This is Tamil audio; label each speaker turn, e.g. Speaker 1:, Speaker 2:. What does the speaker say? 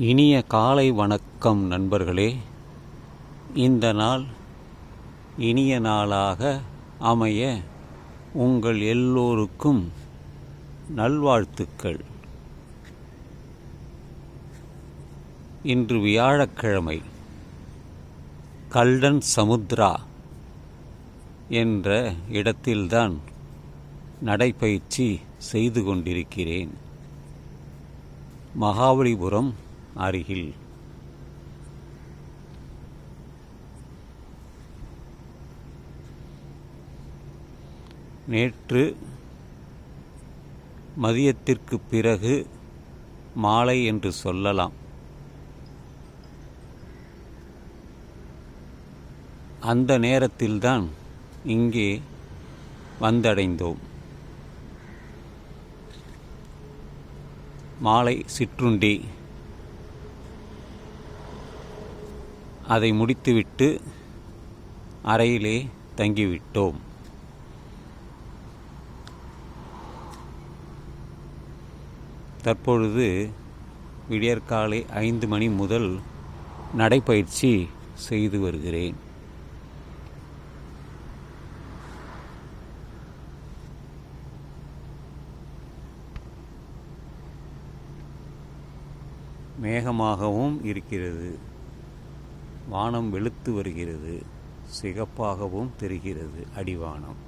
Speaker 1: இனிய காலை வணக்கம் நண்பர்களே. இந்த நாள் இனிய நாளாக அமைய உங்கள் எல்லோருக்கும் நல்வாழ்த்துக்கள். இன்று வியாழக்கிழமை. கல்டன் சமுத்ரா என்ற இடத்தில்தான் நடைப்பயிற்சி செய்து கொண்டிருக்கிறேன். மகாபலிபுரம் அருகில். நேற்று மதியத்திற்கு பிறகு மாலை என்று சொல்லலாம், அந்த நேரத்தில்தான் இங்கே வந்தடைந்தோம். மாலை சிற்றுண்டி அதை முடித்துவிட்டு அறையிலே தங்கிவிட்டோம். தற்பொழுது விடியற்காலை 5 மணி முதல் நடைப்பயிற்சி செய்து வருகிறேன். மேகமாகவும் இருக்கிறது, வானம் வெளுத்து வருகிறது, சிகப்பாகவும் தெரிகிறது அடிவானம்.